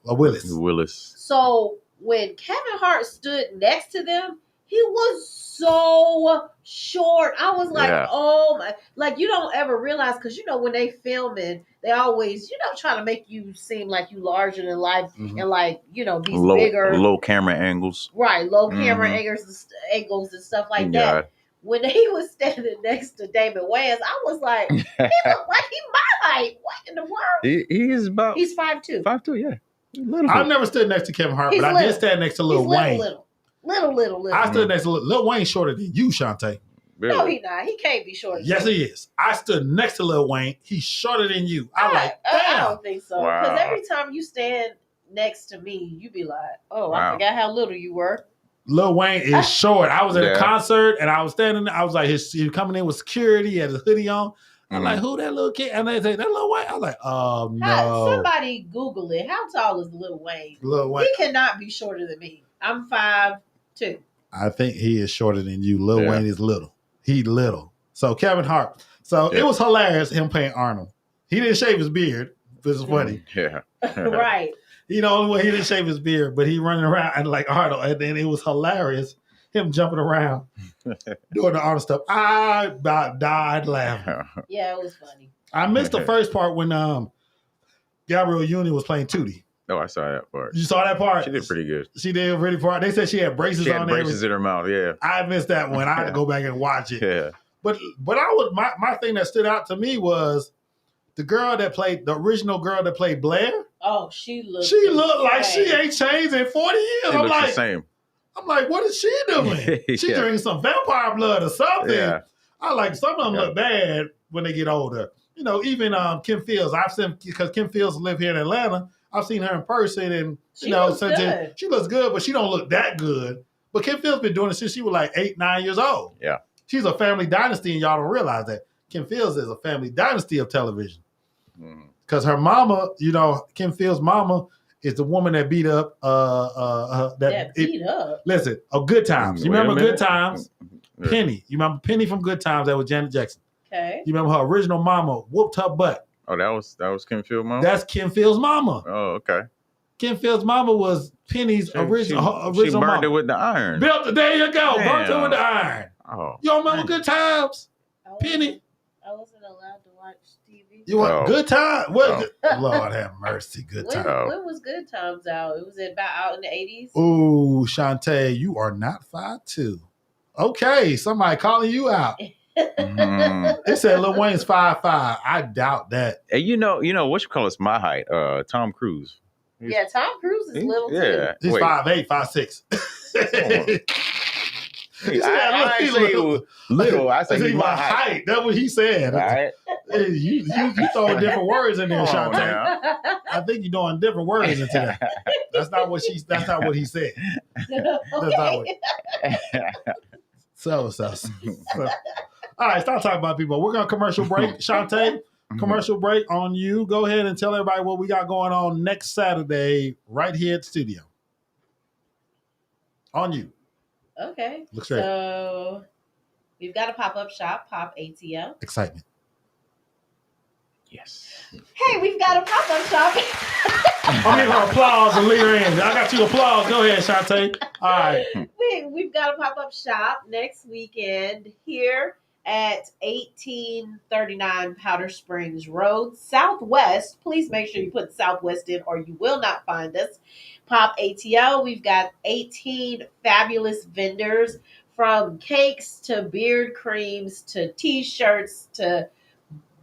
Speaker 2: Willis.
Speaker 1: So when Kevin Hart stood next to them, he was so short. I was like, oh my, like you don't ever realize, because you know when they filming, they always, try to make you seem like you larger than life and like, these bigger
Speaker 3: low camera angles.
Speaker 1: Right, low camera angles and stuff like that. When he was standing next to Damon Wayans, I was like, he looked like he my height. What in the world?
Speaker 3: He's
Speaker 1: 5'2".
Speaker 3: 5'2", yeah.
Speaker 2: I've never stood next to Kevin Hart, but I did stand next to Lil Wayne.
Speaker 1: Little.
Speaker 2: I stood next to Lil Wayne shorter than you, Shantae.
Speaker 1: Really? No, he not. He can't be shorter.
Speaker 2: Yes, he is. I stood next to Lil Wayne. He's shorter than you.
Speaker 1: I don't think so. Because every time you stand next to me, you be like, oh, I forgot how little you were.
Speaker 2: Lil Wayne is short. I was at a concert and I was standing there. I was like, he coming in with security. He had his hoodie on. I'm like, who that little kid? And they say, that Lil Wayne? I'm like, oh, no.
Speaker 1: Somebody Google it. How tall is Lil Wayne?
Speaker 2: Lil Wayne.
Speaker 1: He cannot be shorter than me. I'm 5'2". I
Speaker 2: think he is shorter than you. Lil Wayne is little. He little. So Kevin Hart. So it was hilarious him playing Arnold. He didn't shave his beard. This is funny.
Speaker 3: Yeah.
Speaker 1: Right.
Speaker 2: The only way he didn't shave his beard, but he running around and like Arnold. And then it was hilarious. Him jumping around, doing the Arnold stuff. I about died laughing.
Speaker 1: Yeah, it was funny.
Speaker 2: I missed the first part when Gabrielle Union was playing Tootie.
Speaker 3: Oh, I saw that part.
Speaker 2: You saw that part?
Speaker 3: She did pretty good.
Speaker 2: She did pretty part. They said she had braces on.
Speaker 3: She had braces in her mouth, yeah.
Speaker 2: I missed that one. I had to go back and watch it.
Speaker 3: Yeah.
Speaker 2: But my thing that stood out to me was the original girl that played Blair.
Speaker 1: Oh, she looked
Speaker 2: like she ain't changed in 40 years.
Speaker 3: She looks the same.
Speaker 2: I'm like, what is she doing? She drinking some vampire blood or something. Yeah. I like some of them look bad when they get older. Even Kim Fields. I've seen, because Kim Fields live here in Atlanta. I've seen her in person, and she looks good, but she don't look that good. But Kim Fields been doing it since she was like 8, 9 years old.
Speaker 3: Yeah,
Speaker 2: she's a family dynasty, and y'all don't realize that Kim Fields is a family dynasty of television. Because her mama, Kim Fields' mama is the woman that beat up.
Speaker 1: Beat up.
Speaker 2: Listen, Good Times. You remember Good Times? Penny. You remember Penny from Good Times? That was Janet Jackson.
Speaker 1: Okay.
Speaker 2: You remember her original mama whooped her butt.
Speaker 3: Oh, that was Kim Fields' mama?
Speaker 2: That's Kim Fields' mama.
Speaker 3: Oh, okay.
Speaker 2: Kim Fields' mama was Penny's original mama.
Speaker 3: She burned it with the iron.
Speaker 2: There you go.
Speaker 3: Damn.
Speaker 2: Burnt it with the iron.
Speaker 3: Oh,
Speaker 2: you don't remember Good Times? Penny.
Speaker 1: I wasn't allowed to watch TV.
Speaker 2: You want Good Times? Lord have mercy. Good Times.
Speaker 1: When was Good Times out? It was about out in the 80s?
Speaker 2: Ooh, Shantae, you are not 5'2". Okay, somebody calling you out. They said Lil Wayne's 5'5". I doubt that.
Speaker 3: Hey, what you call it's my height? Tom Cruise.
Speaker 1: Tom Cruise is little too.
Speaker 2: He's 5'8", 6'6".
Speaker 3: I ain't say he was little. I said he's my height.
Speaker 2: That's what he said.
Speaker 3: All right.
Speaker 2: You throwing different words in there, Shantae. I think you're doing different words into that. That's not what he said. That's not what. So. All right, stop talking about people. We're going to commercial break. Shantae, commercial break on you. Go ahead and tell everybody what we got going on next Saturday right here at the studio. On you.
Speaker 1: Okay.
Speaker 2: Look straight.
Speaker 1: So We've got a pop-up shop, Pop ATL.
Speaker 2: Excitement.
Speaker 3: Yes.
Speaker 1: Hey, we've got a pop-up shop.
Speaker 2: I'm giving her applause and leave her in. I got you applause. Go ahead, Shantae. All right.
Speaker 1: We've got a pop-up shop next weekend here at 1839 Powder Springs Road, Southwest. Please make sure you put Southwest in or you will not find us. Pop ATL, we've got 18 fabulous vendors from cakes to beard creams to t-shirts to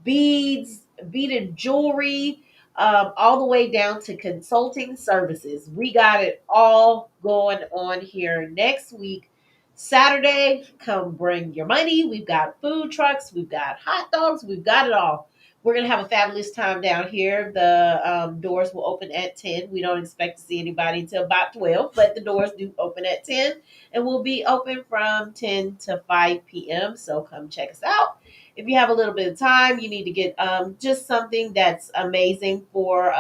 Speaker 1: beads, beaded jewelry, all the way down to consulting services. We got it all going on here next week. Saturday, come bring your money. We've got food trucks, we've got hot dogs, we've got it all. We're going to have a fabulous time down here. The doors will open at 10. We don't expect to see anybody until about 12, but the doors do open at 10 and we'll be open from 10 to 5 p.m. So come check us out. If you have a little bit of time, you need to get just something that's amazing for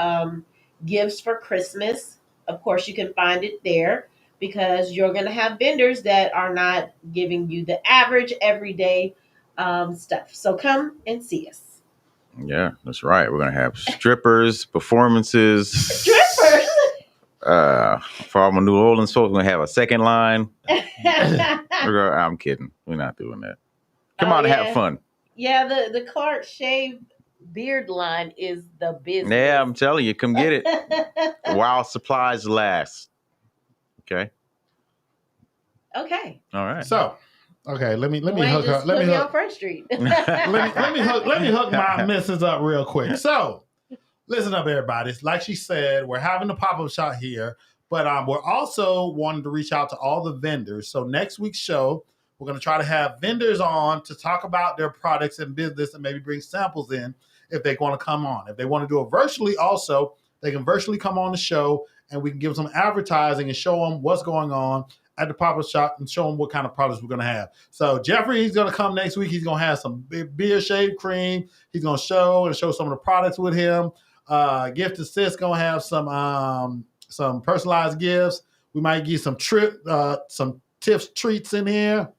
Speaker 1: gifts for Christmas. Of course, you can find it there because you're going to have vendors that are not giving you the average everyday stuff. So come and see us.
Speaker 3: Yeah, that's right. We're going to have strippers, performances.
Speaker 1: Strippers?
Speaker 3: For all my New Orleans folks, we're going to have a second line. I'm kidding. We're not doing that. Come on and have fun.
Speaker 1: Yeah, the Clarke shave beard line is the business.
Speaker 3: Yeah, I'm telling you, come get it while supplies last. Okay.
Speaker 1: Okay.
Speaker 3: All right.
Speaker 2: So, okay, let me
Speaker 1: Dwayne
Speaker 2: hook
Speaker 1: just
Speaker 2: her. Let
Speaker 1: put
Speaker 2: me
Speaker 1: on
Speaker 2: hook.
Speaker 1: Front Street.
Speaker 2: let me hook my missus up real quick. So, listen up, everybody. Like she said, we're having a pop-up shop here, but we're also wanting to reach out to all the vendors. So next week's show, we're going to try to have vendors on to talk about their products and business and maybe bring samples in if they want to come on. If they want to do it virtually also, they can virtually come on the show and we can give them advertising and show them what's going on at the pop-up shop and show them what kind of products we're going to have. So Jeffrey, he's going to come next week. He's going to have some beard shave cream. He's going to show some of the products with him. Gift Assist going to have some personalized gifts. We might get some Tips treats in here.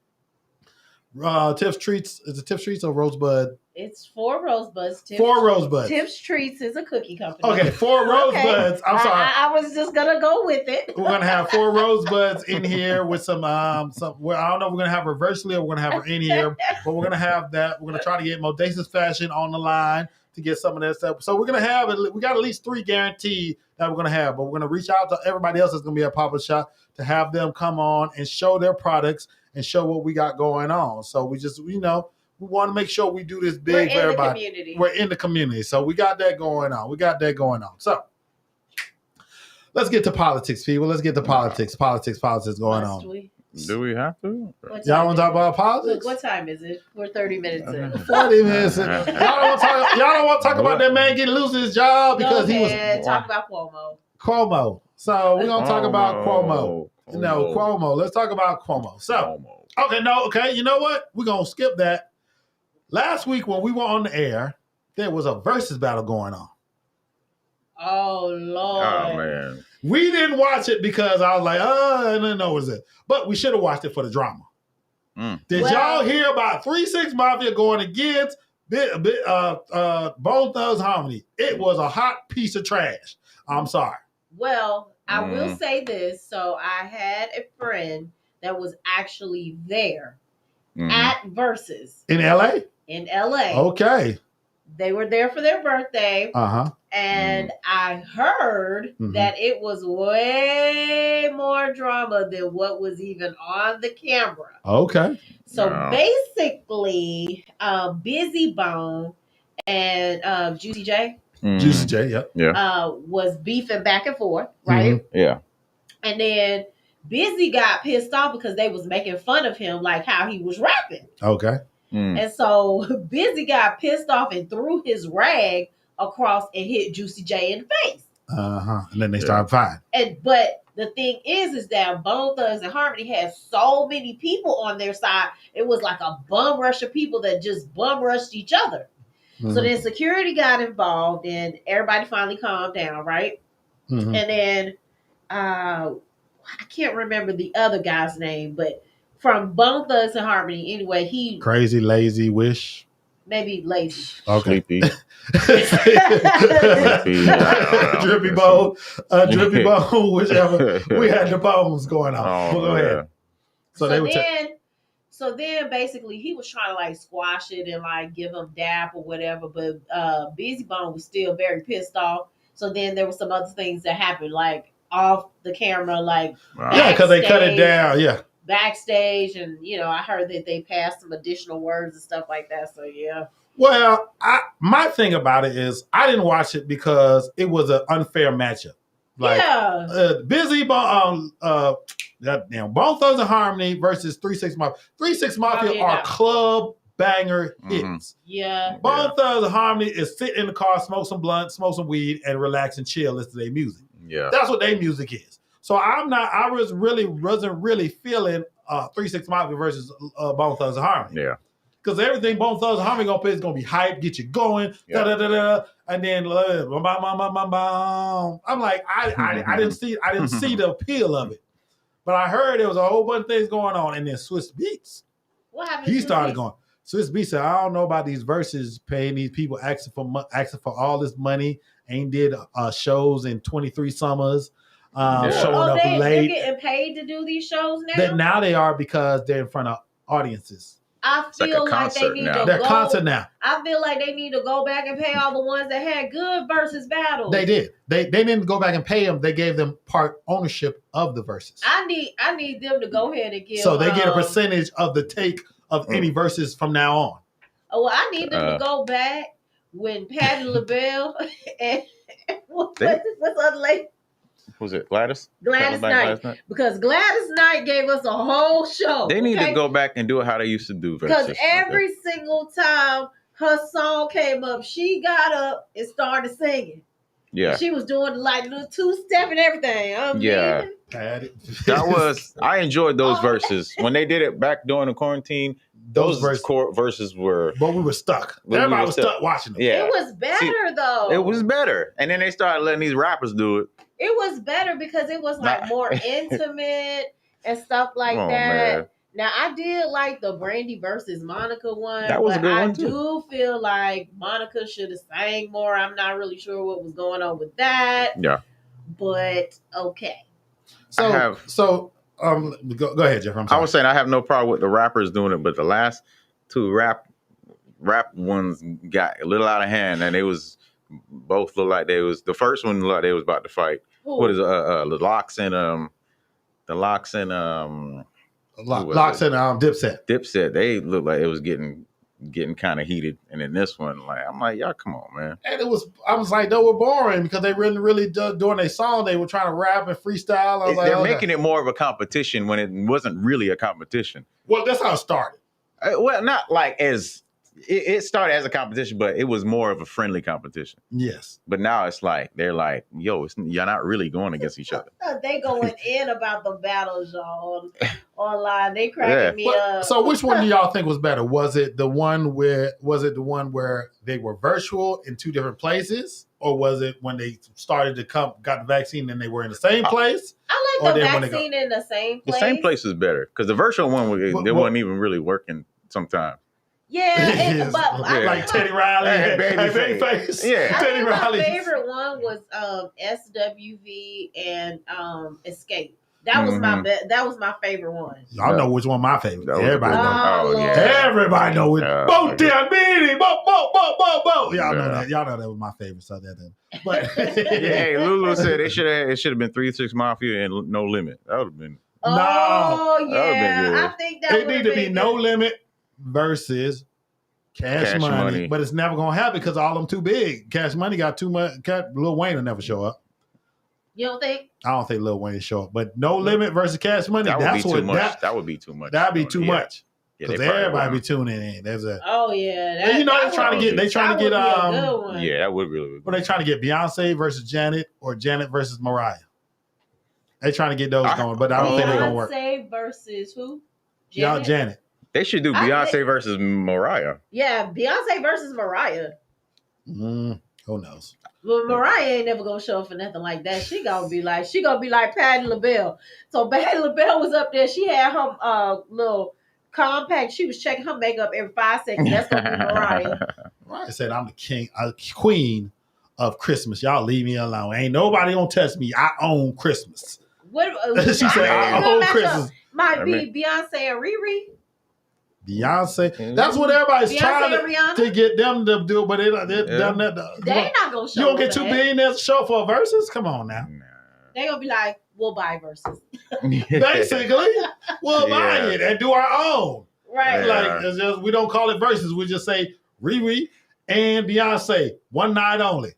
Speaker 2: Tips treats, is it Tips treats or Rosebud?
Speaker 1: It's 4 rosebuds.
Speaker 2: Four rosebuds.
Speaker 1: Tips Treats is a cookie company.
Speaker 2: Okay, 4 rosebuds. I'm sorry.
Speaker 1: I was just gonna go with it.
Speaker 2: We're gonna have 4 rosebuds in here with some. Well, I don't know if we're gonna have her virtually or we're gonna have her in here, but we're gonna have that. We're gonna try to get Modacious Fashion on the line to get some of that stuff. So we got at least 3 guaranteed that we're gonna have, but we're gonna reach out to everybody else that's gonna be at pop-up shop to have them come on and show their products and show what we got going on. So we just, we want to make sure we do this big for everybody. We're in the community. So we got that going on. So let's get to politics, people. Let's get to politics. Politics going on.
Speaker 3: Do we have to?
Speaker 2: Y'all want to talk about politics?
Speaker 1: Look, what time is it? We're 30 minutes in.
Speaker 2: 40 minutes in. Y'all don't want to talk about that man getting loose in his job because he was.
Speaker 1: Talk about
Speaker 2: Cuomo. So we're going to talk about Cuomo. Cuomo. Let's talk about Cuomo. So, okay. You know what? We're going to skip that. Last week when we were on the air, there was a versus battle going on.
Speaker 1: Oh, Lord.
Speaker 3: Oh, man.
Speaker 2: We didn't watch it because I was like, I didn't know what it was. But we should have watched it for the drama. Did y'all hear about 3 6 Mafia going against Bone Thugs Harmony? It was a hot piece of trash. I'm sorry.
Speaker 1: Well, I will say this. So I had a friend that was actually there at Versus.
Speaker 2: In LA?
Speaker 1: In LA.
Speaker 2: Okay.
Speaker 1: They were there for their birthday.
Speaker 2: Uh-huh.
Speaker 1: And I heard that it was way more drama than what was even on the camera.
Speaker 2: Okay.
Speaker 1: So basically, Busy Bone and Juicy J.
Speaker 2: Juicy J,
Speaker 3: yeah.
Speaker 1: Was beefing back and forth, right?
Speaker 3: Yeah.
Speaker 1: And then Busy got pissed off because they was making fun of him, like how he was rapping.
Speaker 2: Okay.
Speaker 1: And so Busy got pissed off and threw his rag across and hit Juicy J in the face.
Speaker 2: And then they started fighting.
Speaker 1: But the thing is that Bone Thugs and Harmony had so many people on their side. It was like a bum rush of people that just bum rushed each other. So then security got involved and everybody finally calmed down, right? And then I can't remember the other guy's name, but from Bone Thugs and Harmony. Anyway, he
Speaker 2: Crazy, lazy, wish.
Speaker 1: maybe lazy.
Speaker 2: Okay.
Speaker 3: Sleepy.
Speaker 2: Drippy bone, whichever. We had the bones going on.
Speaker 3: Oh,
Speaker 2: But go ahead.
Speaker 1: So then basically he was trying to like squash it and like give him dap or whatever, but Busy Bone was still very pissed off. So then there were some other things that happened like off the camera, like
Speaker 2: yeah, because they cut it down. Yeah.
Speaker 1: Backstage, and I heard that they passed some additional words and stuff like that. So yeah.
Speaker 2: Well, my thing about it is I didn't watch it because it was an unfair matchup. Like Busy Bone, Bone Thugs and Harmony versus 3-6 Mafia. 3-6 Mafia are club banger hits.
Speaker 1: Yeah.
Speaker 2: Bone Thugs and Harmony is sit in the car, smoke some blunt, smoke some weed, and relax and chill, listen to their music.
Speaker 3: Yeah.
Speaker 2: That's what their music is. So I wasn't really feeling 3-6 Mafia versus Bone Thugs and Harmony.
Speaker 3: Yeah.
Speaker 2: Because everything Bone Thugs and Harmony gonna play is gonna be hype, get you going, and then I'm like, I didn't see the appeal of it, but I heard there was a whole bunch of things going on, and then Swiss Beats.
Speaker 1: What happened?
Speaker 2: He started going. Swiss Beats said, I don't know about these verses, paying these people asking for all this money. Ain't did shows in 23 summers. Showing up late.
Speaker 1: They're getting paid to do these shows now.
Speaker 2: Now they are because they're in front of audiences.
Speaker 1: I feel like they need to go.
Speaker 2: They're concert now.
Speaker 1: I feel like they need to go back and pay all the ones that had good versus battles.
Speaker 2: They did. They didn't go back and pay them. They gave them part ownership of the verses.
Speaker 1: I need them to go ahead and give.
Speaker 2: So they get a percentage of the take of any verses from now on.
Speaker 1: Oh, well, I need them to go back when Patti LaBelle and what's the other lady?
Speaker 3: Was it Gladys?
Speaker 1: Gladys Knight. Because Gladys Knight gave us a whole show.
Speaker 3: They need to go back and do it how they used to do.
Speaker 1: Because every single time her song came up, she got up and started singing.
Speaker 3: Yeah.
Speaker 1: She was doing like little two-step and everything.
Speaker 2: Yeah.
Speaker 3: I enjoyed those verses. When they did it back during the quarantine, those verses were...
Speaker 2: But we were stuck. Everybody was stuck watching them.
Speaker 1: Yeah. It was better, though.
Speaker 3: It was better. And then they started letting these rappers do it.
Speaker 1: It was better because it was like more intimate and stuff like that. Man. Now I did like the Brandy versus Monica one.
Speaker 3: That was a good one too.
Speaker 1: I do feel like Monica should have sang more. I'm not really sure what was going on with that.
Speaker 3: Yeah.
Speaker 1: But okay.
Speaker 2: Go ahead, Jeff.
Speaker 3: I was saying I have no problem with the rappers doing it, but the last two rap ones got a little out of hand, and they was both looked like they was the first one looked like they was about to fight. Ooh. What is the Locks and
Speaker 2: Dipset.
Speaker 3: Dipset. They looked like it was getting kind of heated, and in this one, I'm like, y'all, come on, man.
Speaker 2: And I was like, they were boring because they really doing their song. They were trying to rap and freestyle.
Speaker 3: They're making it more of a competition when it wasn't really a competition.
Speaker 2: Well, that's how it started.
Speaker 3: Well, not like as. It started as a competition, but it was more of a friendly competition.
Speaker 2: Yes.
Speaker 3: But now it's like, they're like, yo, you're not really going against each other.
Speaker 1: They going in about the battles, y'all, online. They cracking me up.
Speaker 2: So which one do y'all think was better? Was it the one where they were virtual in two different places? Or was it when they started to got the vaccine and they were in the same place?
Speaker 1: I like the vaccine in the same place.
Speaker 3: The same place is better. Because the virtual one, they wasn't even really working sometimes.
Speaker 1: Yeah,
Speaker 2: like Teddy Riley and Babyface.
Speaker 1: Yeah,
Speaker 2: Teddy Riley.
Speaker 1: My favorite one was SWV and Escape. That was that was my favorite one.
Speaker 2: Y'all know which one my favorite. Everybody know.
Speaker 3: Yeah.
Speaker 2: Everybody know it. Bo. Y'all know that. Y'all know that was my favorite. So but
Speaker 3: hey, Lulu said it should have been 3-6 Mafia and No Limit. That would have been.
Speaker 1: Oh yeah, I think that
Speaker 2: it need to be No Limit versus Cash Money, but it's never gonna happen because all of them too big. Cash Money got too much. Lil Wayne will never show up.
Speaker 1: You don't think?
Speaker 2: I don't think Lil Wayne will show up. But No Limit versus Cash Money.
Speaker 3: That would be too much. That would be too much.
Speaker 2: That'd be too much. Because everybody be tuning in. There's a.
Speaker 1: Oh yeah.
Speaker 2: They're trying to get.
Speaker 3: Yeah, that would really.
Speaker 2: But they trying to get Beyonce versus Janet or Janet versus Mariah. They trying to get those going, but I don't think they're gonna work.
Speaker 1: Beyonce versus who?
Speaker 2: Janet.
Speaker 3: They should do Beyonce versus Mariah.
Speaker 1: Yeah, Beyonce versus Mariah.
Speaker 2: Who knows?
Speaker 1: Well, Mariah ain't never gonna show up for nothing like that. She gonna be like Patti LaBelle. So Patti LaBelle was up there. She had her little compact. She was checking her makeup every 5 seconds. That's gonna be Mariah.
Speaker 2: Mariah said, "I'm the queen of Christmas. Y'all leave me alone. Ain't nobody gonna touch me. I own Christmas."
Speaker 1: What
Speaker 2: She said, "I own Christmas."
Speaker 1: Might be Beyonce and Riri.
Speaker 2: Beyonce. That's what everybody's
Speaker 1: Beyonce
Speaker 2: trying to get them to do, but they done that.
Speaker 1: They ain't not gonna show.
Speaker 2: You don't get $2 billion to show for a versus? Come on now.
Speaker 1: They gonna be like, we'll buy versus.
Speaker 2: Basically, we'll buy it and do our own.
Speaker 1: Right.
Speaker 2: Like it's just, we don't call it versus. We just say Riri and Beyonce one night only.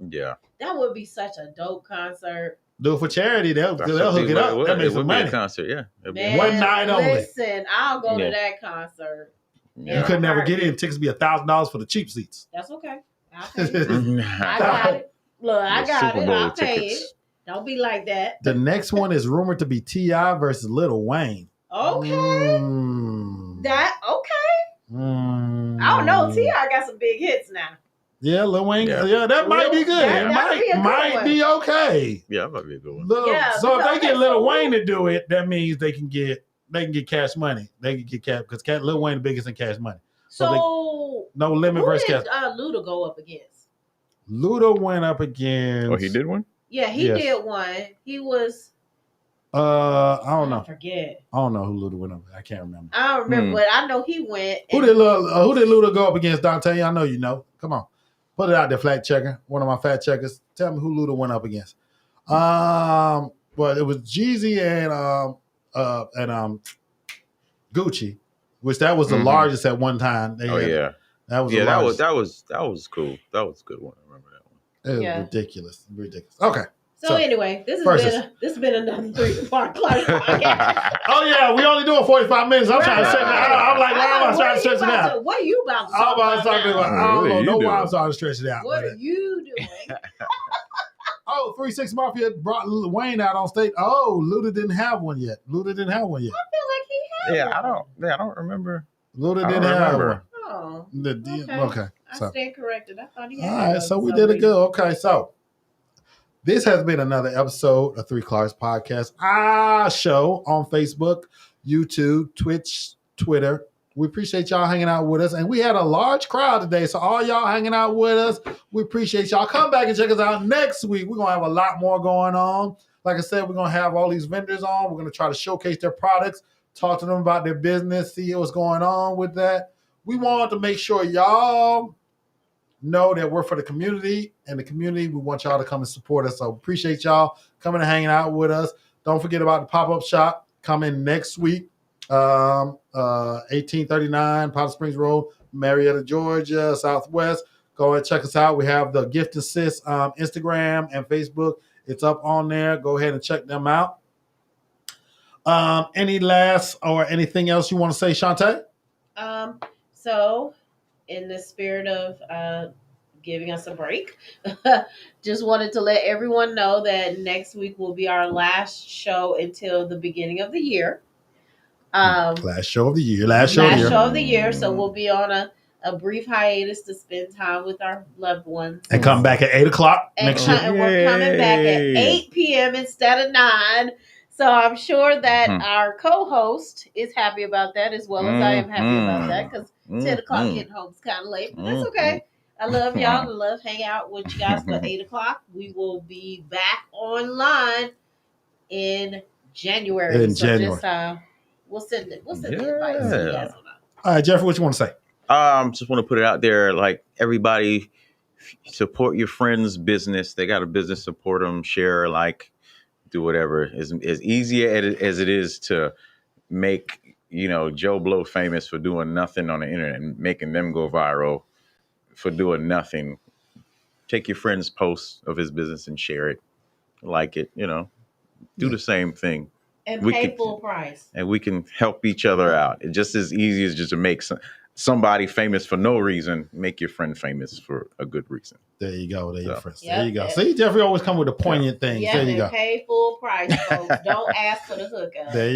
Speaker 3: Yeah.
Speaker 1: That would be such a dope concert.
Speaker 2: Do it for charity. They'll hook it up. That makes some money.
Speaker 3: A concert, yeah.
Speaker 1: Man,
Speaker 2: one night only.
Speaker 1: Listen, I'll go to that concert.
Speaker 2: You could never get in. Tickets be $1,000 for the cheap seats.
Speaker 1: That's okay. I'll pay it. I got it. Look, I got it. I'll pay it. Don't be like that.
Speaker 2: The next one is rumored to be T.I. versus Lil Wayne.
Speaker 1: Okay. That okay. I don't know. T.I. got some big hits now.
Speaker 2: Yeah, Lil Wayne. Yeah, that might be good. It might be okay.
Speaker 3: Yeah, that might be a good one.
Speaker 2: So if they get Lil Wayne to do it, that means they can get cash money. They can get cash because Lil Wayne the biggest in cash money. So no limit versus cash.
Speaker 1: Luda go up against?
Speaker 2: Luda went up against.
Speaker 3: Oh, he did one?
Speaker 1: Yeah, he did one. He was.
Speaker 2: I don't know.
Speaker 1: I forget.
Speaker 2: I don't know who Luda went up. I can't remember.
Speaker 1: I don't remember, but I know he went.
Speaker 2: Who did Luda go up against, Dante? I know you know. Come on. Put it out there, fact checker. One of my fact checkers. Tell me who Luda went up against. Well, it was Jeezy and Gucci, which that was the largest at one time. That was
Speaker 3: that was cool. That was a good one. I remember that one.
Speaker 2: It was ridiculous. Okay.
Speaker 1: So anyway, this has been another 3-part Clarke podcast.
Speaker 2: Oh yeah, we only doing 45 minutes. I'm trying to stretch it out. I'm like, why am I trying to stretch it out?
Speaker 1: What are you about to
Speaker 2: talk about? I don't know why I'm trying to stretch it out.
Speaker 1: What are you doing?
Speaker 2: 3 6 Mafia brought Lil Wayne out on stage. Oh, Luda didn't have one yet.
Speaker 1: I feel like he had one.
Speaker 3: I don't remember.
Speaker 2: Luda didn't have one.
Speaker 1: Oh.
Speaker 2: Okay.
Speaker 1: I stand corrected. I thought he had
Speaker 2: one. All right, so we did it good. Okay, so this has been another episode of 3 Clarke's podcast. Our show on Facebook, YouTube, Twitch, Twitter. We appreciate y'all hanging out with us. And we had a large crowd today. So all y'all hanging out with us, we appreciate y'all. Come back and check us out next week. We're going to have a lot more going on. Like I said, we're going to have all these vendors on. We're going to try to showcase their products, talk to them about their business, see what's going on with that. We want to make sure y'all know that we're for the community, and the community, we want y'all to come and support us. So appreciate y'all coming and hanging out with us. Don't forget about the pop-up shop coming next week. 1839 Powder Springs Road, Marietta, Georgia, Southwest. Go and check us out. We have the Gift Assist Instagram and Facebook. It's up on there. Go ahead and check them out. Any last or anything else you want to say, Shantae?
Speaker 1: So in the spirit of giving us a break, just wanted to let everyone know that next week will be our last show until the beginning of the year.
Speaker 2: Last show of the year.
Speaker 1: So we'll be on a brief hiatus to spend time with our loved ones.
Speaker 2: And come back at 8 o'clock next year.
Speaker 1: And we're coming back at 8 p.m. instead of 9. So I'm sure that our co-host is happy about that as well as I am happy about that, because 10 o'clock getting home is kind of late, but that's okay. I love y'all. I love hanging out with you guys for 8 o'clock. We will be back online in January. Just, we'll send the invite so you guys will know.
Speaker 2: All right, Jeffrey, what you want to say?
Speaker 3: Just want to put it out there, like, everybody support your friend's business. They got a business, support them, share, like, do whatever. As easy as it is to make, Joe Blow famous for doing nothing on the internet and making them go viral for doing nothing. Take your friend's post of his business and share it, like it, do the same thing.
Speaker 1: And pay full price. And
Speaker 3: we can help each other out. It's just as easy as just to make somebody famous for no reason, make your friend famous for a good reason.
Speaker 2: There you go. There you go. See, Jeffrey always come with the poignant things.
Speaker 1: Yeah,
Speaker 2: there you go.
Speaker 1: Pay full price, folks. Don't ask for the hookup.
Speaker 2: There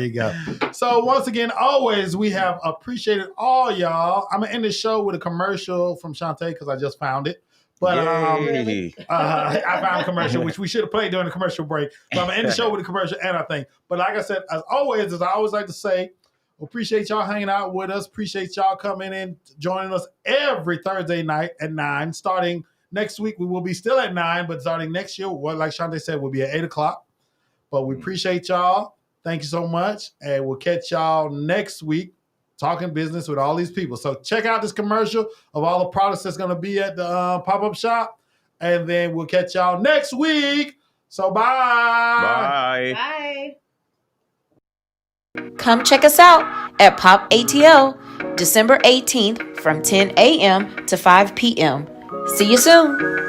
Speaker 2: you go. So once again, always, we have appreciated all y'all. I'm going to end the show with a commercial from Shantae because I just found it. But
Speaker 3: I
Speaker 2: found a commercial, which we should have played during the commercial break. So I'm going to end the show with a commercial and I think. But like I said, as I always like to say, appreciate y'all hanging out with us. Appreciate y'all coming in, joining us every Thursday night at 9. Starting next week, we will be still at 9, but starting next year, like Shante said, we'll be at 8 o'clock. But we appreciate y'all. Thank you so much. And we'll catch y'all next week talking business with all these people. So check out this commercial of all the products that's going to be at the pop-up shop. And then we'll catch y'all next week. So bye.
Speaker 1: Bye.
Speaker 4: Come check us out at Pop ATL, December 18th from 10 a.m. to 5 p.m. See you soon.